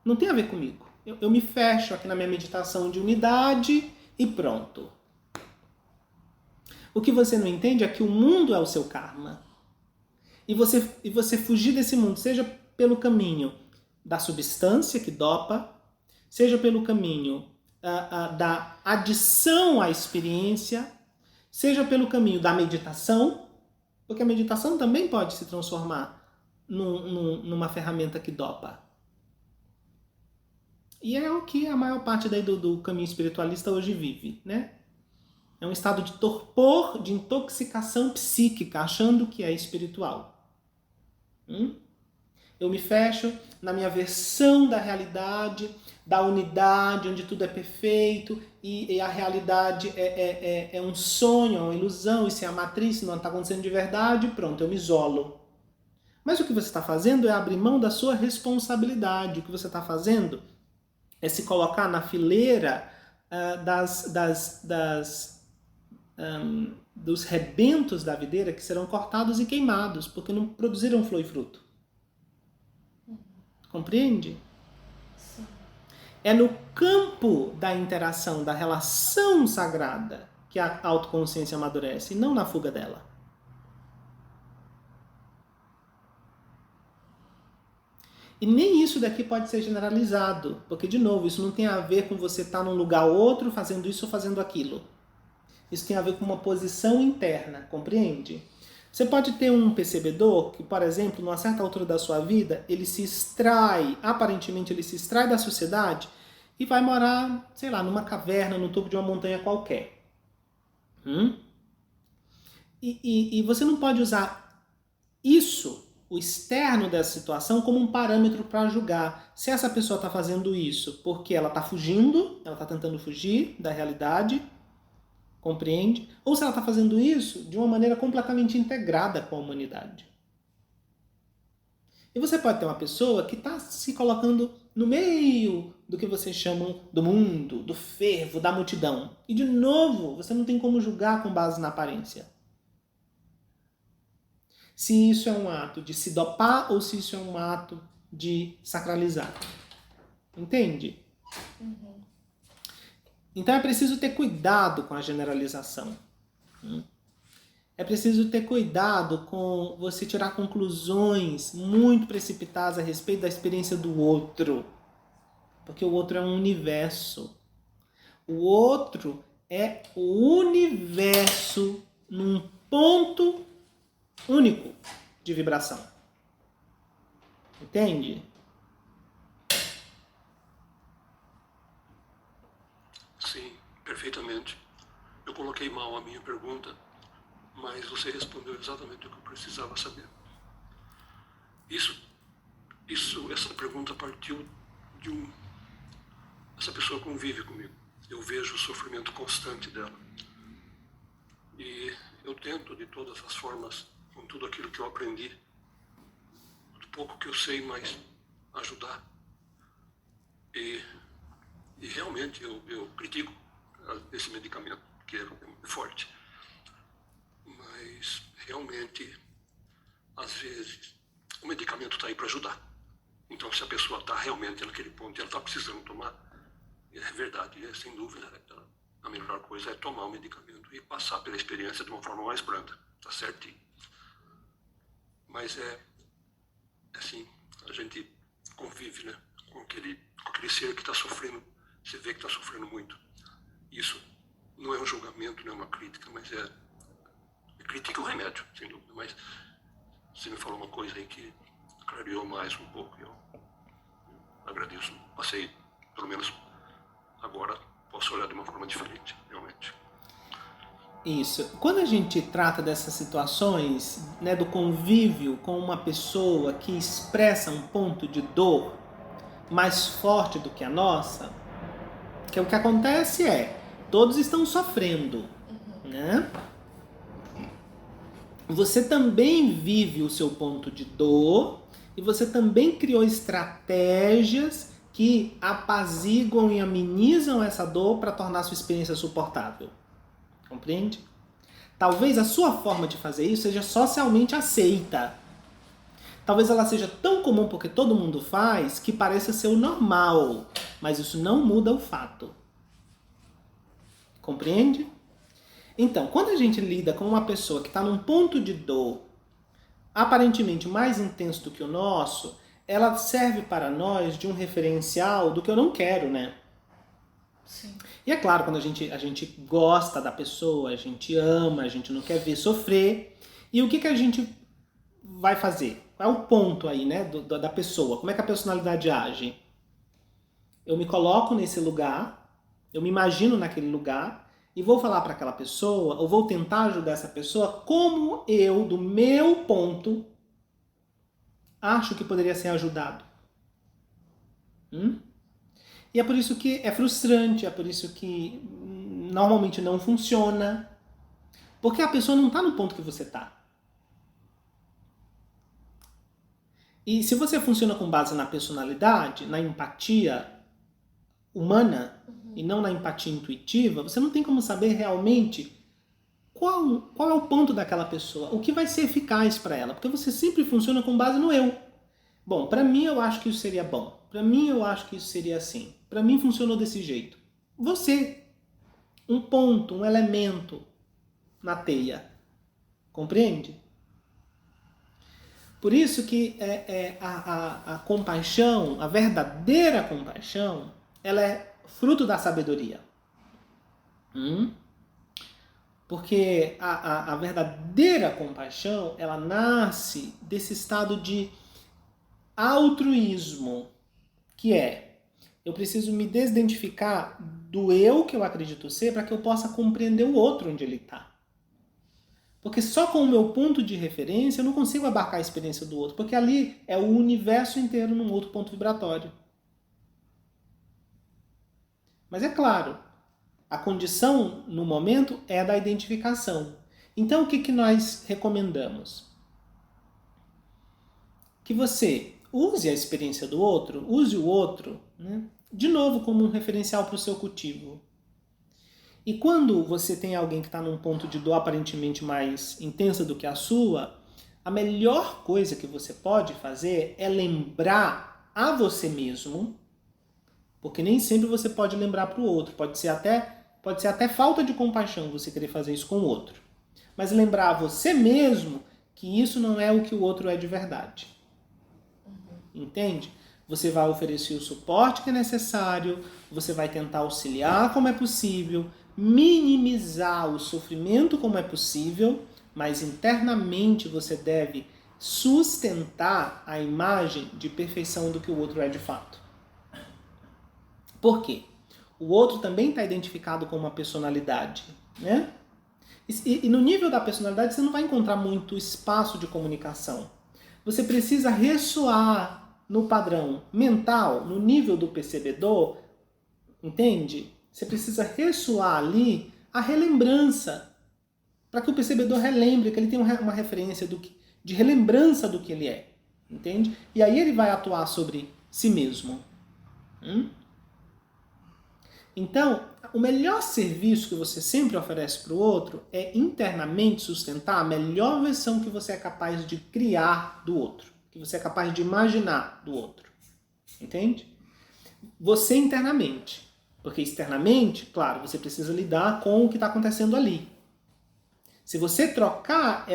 Não tem a ver comigo. Eu me fecho aqui na minha meditação de unidade e pronto. O que você não entende é que o mundo é o seu karma. E você fugir desse mundo, seja pelo caminho da substância que dopa, seja pelo caminho da adição à experiência, seja pelo caminho da meditação, porque a meditação também pode se transformar numa ferramenta que dopa. E é o que a maior parte daí do caminho espiritualista hoje vive, né? É um estado de torpor, de intoxicação psíquica, achando que é espiritual. Eu me fecho na minha versão da realidade, da unidade, onde tudo é perfeito, e a realidade é um sonho, é uma ilusão, isso é a matriz, não está acontecendo de verdade, pronto, eu me isolo. Mas o que você está fazendo é abrir mão da sua responsabilidade. O que você está fazendo é se colocar na fileira dos rebentos da videira que serão cortados e queimados, porque não produziram flor e fruto. Compreende? Sim. É no campo da interação, da relação sagrada, que a autoconsciência amadurece, e não na fuga dela. E nem isso daqui pode ser generalizado, porque, de novo, isso não tem a ver com você estar num lugar ou outro fazendo isso ou fazendo aquilo. Isso tem a ver com uma posição interna, compreende? Você pode ter um percebedor que, por exemplo, numa certa altura da sua vida, ele se extrai, aparentemente ele se extrai da sociedade e vai morar, sei lá, numa caverna, no topo de uma montanha qualquer. E você não pode usar isso, o externo dessa situação, como um parâmetro para julgar se essa pessoa está fazendo isso porque ela está fugindo, ela está tentando fugir da realidade, compreende? Ou se ela está fazendo isso de uma maneira completamente integrada com a humanidade. E você pode ter uma pessoa que está se colocando no meio do que vocês chamam do mundo, do fervo, da multidão. E, de novo, você não tem como julgar com base na aparência. Se isso é um ato de se dopar ou se isso é um ato de sacralizar. Entende? Então é preciso ter cuidado com a generalização. É preciso ter cuidado com você tirar conclusões muito precipitadas a respeito da experiência do outro. Porque o outro é um universo. O outro é o universo num ponto único de vibração. Entende? Sim, perfeitamente. Eu coloquei mal a minha pergunta, mas você respondeu exatamente o que eu precisava saber. Essa pergunta partiu de essa pessoa convive comigo. Eu vejo o sofrimento constante dela. E eu tento, de todas as formas, com tudo aquilo que eu aprendi, do pouco que eu sei, mas ajudar. E realmente eu critico esse medicamento, que é forte. Mas realmente, às vezes, o medicamento está aí para ajudar. Então, se a pessoa está realmente naquele ponto e ela está precisando tomar, é verdade, sem dúvida, a melhor coisa é tomar o medicamento e passar pela experiência de uma forma mais branda, tá certinho. Mas é assim, a gente convive, né, com aquele ser que está sofrendo, você vê que está sofrendo muito. Isso não é um julgamento, não é uma crítica, mas é crítica o remédio, sem dúvida. Mas você me falou uma coisa aí que clareou mais um pouco, eu agradeço. Passei, pelo menos agora, posso olhar de uma forma diferente, realmente. Isso. Quando a gente trata dessas situações, né, do convívio com uma pessoa que expressa um ponto de dor mais forte do que a nossa, que o que acontece é, todos estão sofrendo, né? Você também vive o seu ponto de dor e você também criou estratégias que apaziguam e amenizam essa dor para tornar a sua experiência suportável. Compreende? Talvez a sua forma de fazer isso seja socialmente aceita. Talvez ela seja tão comum porque todo mundo faz que pareça ser o normal, mas isso não muda o fato. Compreende? Então, quando a gente lida com uma pessoa que está num ponto de dor aparentemente mais intenso do que o nosso, ela serve para nós de um referencial do que eu não quero, né? Sim. E é claro, quando a gente gosta da pessoa, a gente ama, a gente não quer ver sofrer. E o que a gente vai fazer? Qual é o ponto aí, né, da pessoa? Como é que a personalidade age? Eu me coloco nesse lugar, eu me imagino naquele lugar e vou falar para aquela pessoa, ou vou tentar ajudar essa pessoa como eu, do meu ponto, acho que poderia ser ajudado. E é por isso que é frustrante, é por isso que normalmente não funciona. Porque a pessoa não está no ponto que você está. E se você funciona com base na personalidade, na empatia humana, e não na empatia intuitiva, você não tem como saber realmente qual é o ponto daquela pessoa, o que vai ser eficaz para ela, porque você sempre funciona com base no eu. Bom, para mim eu acho que isso seria bom, para mim eu acho que isso seria assim, para mim funcionou desse jeito. Você, um ponto, um elemento na teia, compreende? Por isso que a compaixão, a verdadeira compaixão, ela é fruto da sabedoria. Porque a verdadeira compaixão, ela nasce desse estado de altruísmo, que é, eu preciso me desidentificar do eu que eu acredito ser para que eu possa compreender o outro onde ele está. Porque só com o meu ponto de referência eu não consigo abarcar a experiência do outro, porque ali é o universo inteiro num outro ponto vibratório. Mas é claro, a condição no momento é a da identificação. Então o que nós recomendamos? Que você use a experiência do outro, use o outro, né, de novo como um referencial para o seu cultivo. E quando você tem alguém que está num ponto de dor aparentemente mais intensa do que a sua, a melhor coisa que você pode fazer é lembrar a você mesmo, porque nem sempre você pode lembrar para o outro, pode ser até falta de compaixão você querer fazer isso com o outro. Mas lembrar a você mesmo que isso não é o que o outro é de verdade. Entende? Você vai oferecer o suporte que é necessário, você vai tentar auxiliar como é possível, minimizar o sofrimento como é possível, mas internamente você deve sustentar a imagem de perfeição do que o outro é de fato. Por quê? O outro também está identificado com uma personalidade, né? E no nível da personalidade você não vai encontrar muito espaço de comunicação. Você precisa ressoar no padrão mental, no nível do percebedor, entende? Você precisa ressoar ali a relembrança para que o percebedor relembre, que ele tenha uma referência de relembrança do que ele é. Entende? E aí ele vai atuar sobre si mesmo. Então, o melhor serviço que você sempre oferece para o outro é internamente sustentar a melhor versão que você é capaz de criar do outro, que você é capaz de imaginar do outro. Entende? Você internamente. Porque externamente, claro, você precisa lidar com o que está acontecendo ali. Se você trocar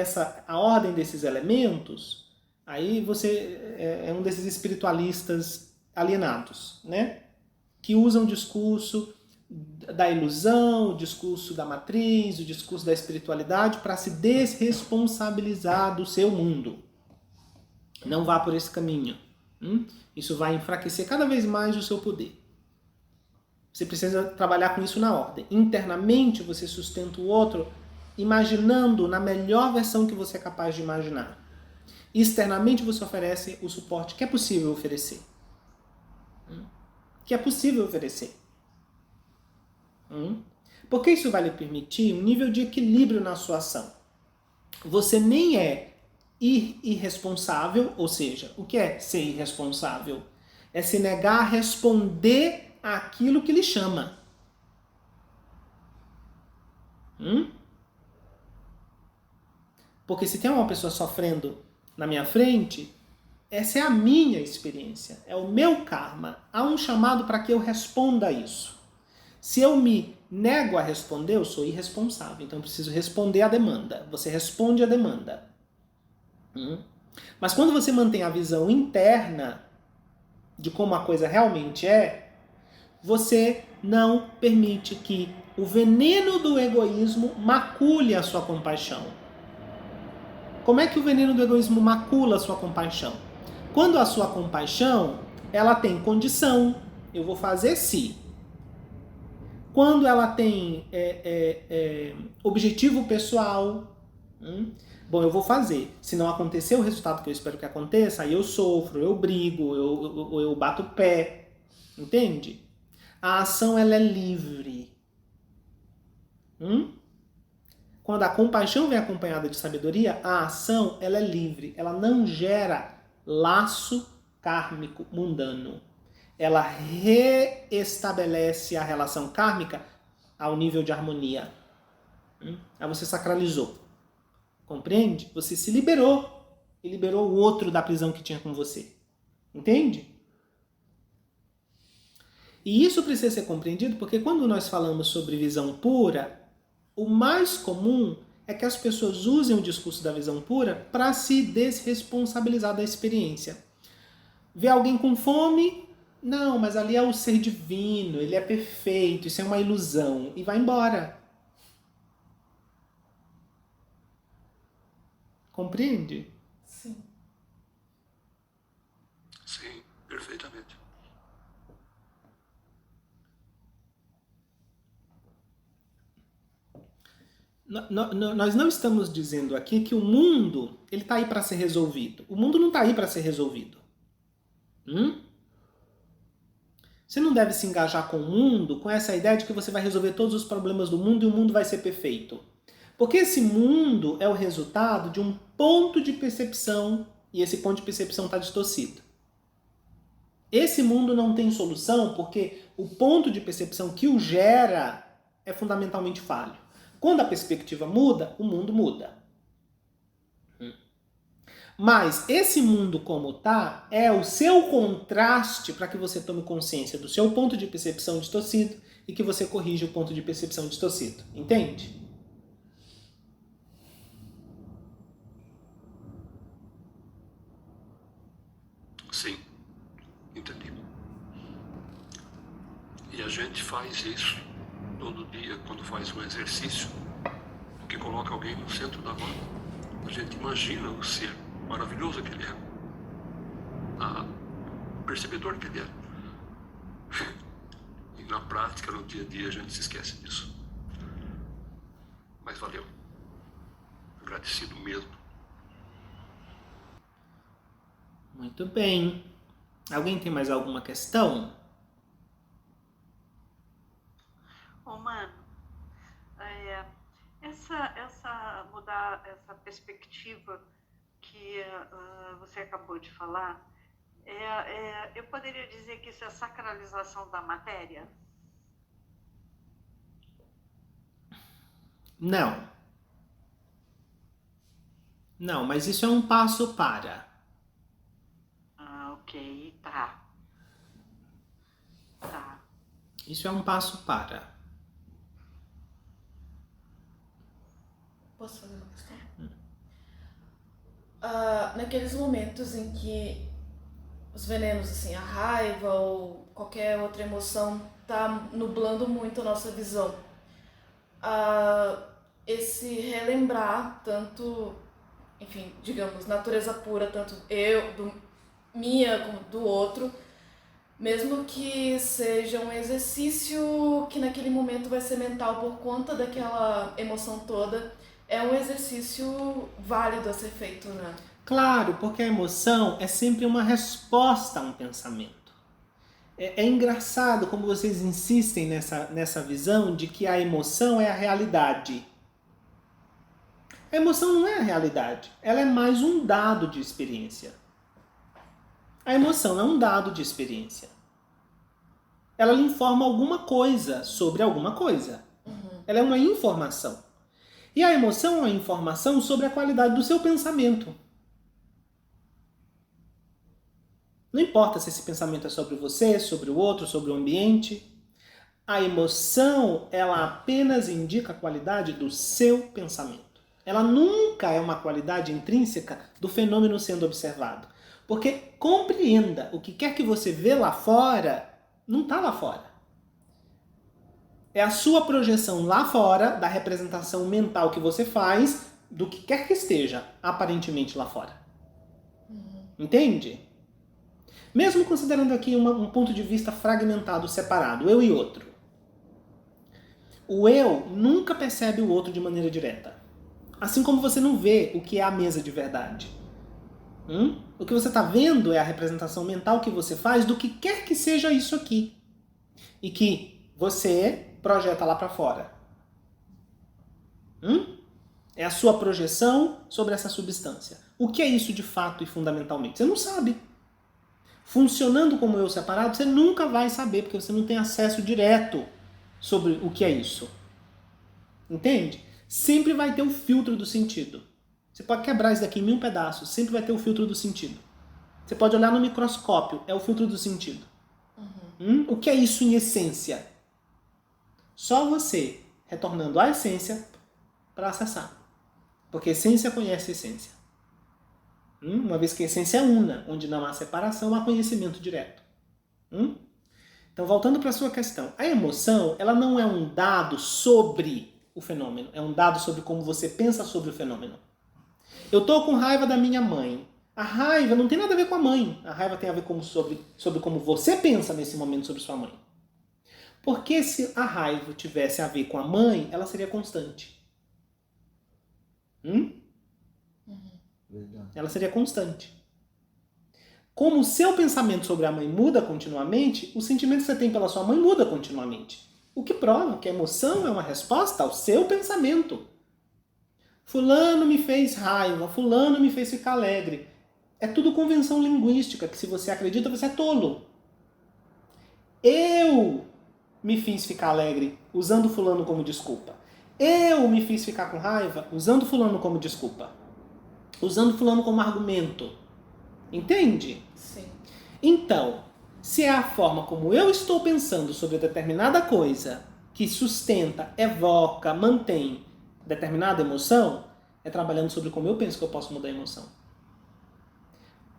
a ordem desses elementos, aí você é um desses espiritualistas alienados, né? Que usam o discurso da ilusão, o discurso da matriz, o discurso da espiritualidade para se desresponsabilizar do seu mundo. Não vá por esse caminho. Isso vai enfraquecer cada vez mais o seu poder. Você precisa trabalhar com isso na ordem. Internamente você sustenta o outro imaginando na melhor versão que você é capaz de imaginar. Externamente você oferece o suporte que é possível oferecer. Que é possível oferecer. Porque isso vai lhe permitir um nível de equilíbrio na sua ação. Você nem é irresponsável, ou seja, o que é ser irresponsável? É se negar a responder àquilo que lhe chama. Porque se tem uma pessoa sofrendo na minha frente, essa é a minha experiência, é o meu karma. Há um chamado para que eu responda a isso. Se eu me nego a responder, eu sou irresponsável. Então eu preciso responder à demanda. Você responde à demanda. Mas quando você mantém a visão interna de como a coisa realmente é, você não permite que o veneno do egoísmo macule a sua compaixão. Como é que o veneno do egoísmo macula a sua compaixão? Quando a sua compaixão, ela tem condição, eu vou fazer se. Quando ela tem objetivo pessoal, bom, eu vou fazer. Se não acontecer o resultado que eu espero que aconteça, aí eu sofro, eu brigo, eu bato o pé. Entende? A ação, ela é livre. Quando a compaixão vem acompanhada de sabedoria, a ação, ela é livre. Ela não gera laço kármico mundano. Ela reestabelece a relação kármica ao nível de harmonia. Aí você sacralizou. Compreende? Você se liberou. E liberou o outro da prisão que tinha com você. Entende? E isso precisa ser compreendido porque quando nós falamos sobre visão pura, o mais comum é que as pessoas usem o discurso da visão pura para se desresponsabilizar da experiência. Vê alguém com fome? Não, mas ali é o ser divino, ele é perfeito, isso é uma ilusão. E vai embora. Compreende? Sim. Sim, perfeitamente. Nós não estamos dizendo aqui que o mundo ele está aí para ser resolvido. O mundo não está aí para ser resolvido. Você não deve se engajar com o mundo com essa ideia de que você vai resolver todos os problemas do mundo e o mundo vai ser perfeito. Porque esse mundo é o resultado de um ponto de percepção e esse ponto de percepção está distorcido. Esse mundo não tem solução porque o ponto de percepção que o gera é fundamentalmente falho. Quando a perspectiva muda, o mundo muda. Mas esse mundo como tá é o seu contraste para que você tome consciência do seu ponto de percepção distorcido e que você corrija o ponto de percepção distorcido. Entende? Sim, entendi. E a gente faz isso todo dia quando faz um exercício que coloca alguém no centro da roda. A gente imagina o ser maravilhoso que ele é, o percebedor que ele é. E na prática, no dia a dia, a gente se esquece disso. Mas valeu. Agradecido mesmo. Muito bem. Alguém tem mais alguma questão? Ô, mano, Mudar essa perspectiva que você acabou de falar, eu poderia dizer que isso é sacralização da matéria? Não. Não, mas isso é um passo para. Ok, tá. Tá. Isso é um passo para. Posso fazer uma questão? Naqueles momentos em que os venenos, assim, a raiva ou qualquer outra emoção tá nublando muito a nossa visão, esse relembrar tanto, enfim, digamos, natureza pura, tanto minha como do outro, mesmo que seja um exercício que naquele momento vai ser mental por conta daquela emoção toda, é um exercício válido a ser feito, né? Claro, porque a emoção é sempre uma resposta a um pensamento. É engraçado como vocês insistem nessa visão de que a emoção é a realidade. A emoção não é a realidade, ela é mais um dado de experiência. A emoção é um dado de experiência. Ela lhe informa alguma coisa sobre alguma coisa. Ela é uma informação. E a emoção é uma informação sobre a qualidade do seu pensamento. Não importa se esse pensamento é sobre você, sobre o outro, sobre o ambiente. A emoção, ela apenas indica a qualidade do seu pensamento. Ela nunca é uma qualidade intrínseca do fenômeno sendo observado. Porque compreenda, o que quer que você vê lá fora, não está lá fora. É a sua projeção lá fora, da representação mental que você faz, do que quer que esteja, aparentemente lá fora. Entende? Mesmo considerando aqui um ponto de vista fragmentado, separado, eu e outro. O eu nunca percebe o outro de maneira direta. Assim como você não vê o que é a mesa de verdade. O que você está vendo é a representação mental que você faz do que quer que seja isso aqui. E que você projeta lá para fora. É a sua projeção sobre essa substância. O que é isso de fato e fundamentalmente? Você não sabe. Funcionando como eu separado, você nunca vai saber, porque você não tem acesso direto sobre o que é isso. Entende? Sempre vai ter o filtro do sentido. Você pode quebrar isso daqui em 1000 pedaços, sempre vai ter o filtro do sentido. Você pode olhar no microscópio, é o filtro do sentido. O que é isso em essência? Só você retornando à essência para acessar. Porque a essência conhece a essência. Uma vez que a essência é una, onde não há separação, há conhecimento direto. Então, voltando para a sua questão. A emoção, ela não é um dado sobre o fenômeno. É um dado sobre como você pensa sobre o fenômeno. Eu estou com raiva da minha mãe. A raiva não tem nada a ver com a mãe. A raiva tem a ver sobre como você pensa nesse momento sobre sua mãe. Porque se a raiva tivesse a ver com a mãe, ela seria constante. Ela seria constante. Como o seu pensamento sobre a mãe muda continuamente, o sentimento que você tem pela sua mãe muda continuamente. O que prova que a emoção é uma resposta ao seu pensamento. Fulano me fez raiva, fulano me fez ficar alegre. É tudo convenção linguística, que se você acredita, você é tolo. Eu me fiz ficar alegre usando fulano como desculpa. Eu me fiz ficar com raiva usando fulano como desculpa. Usando fulano como argumento. Entende? Sim. Então, se é a forma como eu estou pensando sobre determinada coisa que sustenta, evoca, mantém determinada emoção, é trabalhando sobre como eu penso que eu posso mudar a emoção.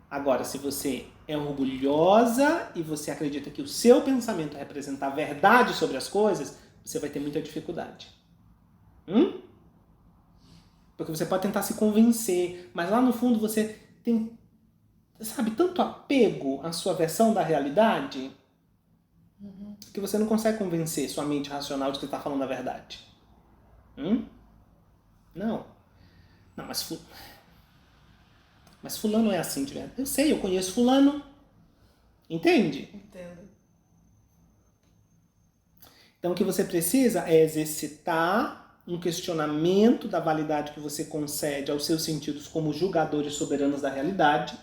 Agora, se você é orgulhosa e você acredita que o seu pensamento representa a verdade sobre as coisas, você vai ter muita dificuldade. Porque você pode tentar se convencer, mas lá no fundo você tem, sabe, tanto apego à sua versão da realidade que você não consegue convencer sua mente racional de que está falando a verdade. Não, mas fulano é assim de verdade. Eu sei, eu conheço fulano. Entende? Entendo. Então o que você precisa é exercitar um questionamento da validade que você concede aos seus sentidos como julgadores soberanos da realidade.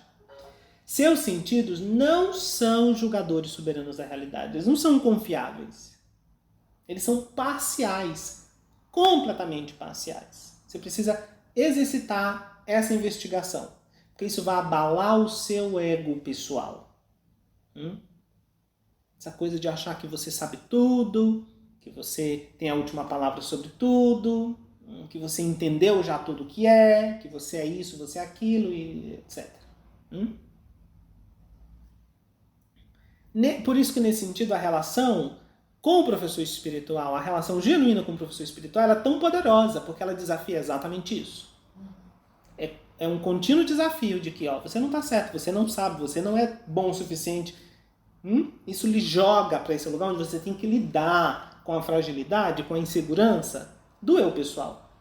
Seus sentidos não são julgadores soberanos da realidade, eles não são confiáveis. Eles são parciais, completamente parciais. Você precisa exercitar essa investigação, porque isso vai abalar o seu ego pessoal. Essa coisa de achar que você sabe tudo, que você tem a última palavra sobre tudo, que você entendeu já tudo o que é, que você é isso, você é aquilo, e etc. Por isso que, nesse sentido, a relação com o professor espiritual, a relação genuína com o professor espiritual, ela é tão poderosa, porque ela desafia exatamente isso. É um contínuo desafio de que você não está certo, você não sabe, você não é bom o suficiente. Isso lhe joga para esse lugar onde você tem que lidar com a fragilidade, com a insegurança do eu pessoal.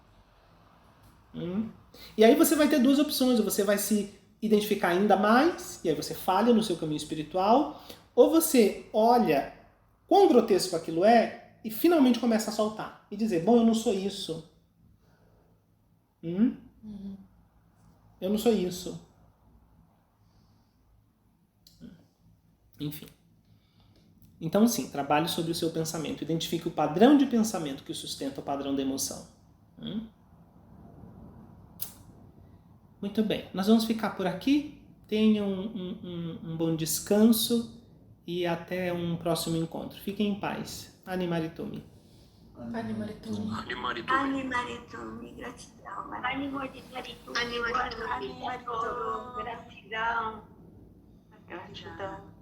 E aí você vai ter duas opções: ou você vai se identificar ainda mais, e aí você falha no seu caminho espiritual, ou você olha quão grotesco aquilo é e finalmente começa a soltar e dizer, bom, eu não sou isso. Eu não sou isso. Enfim. Então, sim, trabalhe sobre o seu pensamento. Identifique o padrão de pensamento que sustenta o padrão da emoção. Muito bem. Nós vamos ficar por aqui. Tenham um bom descanso e até um próximo encontro. Fiquem em paz. Animaritumi. Animaritumi. Animaritumi. Animaritumi, gratidão. Animaritumi, gratidão. Gratidão.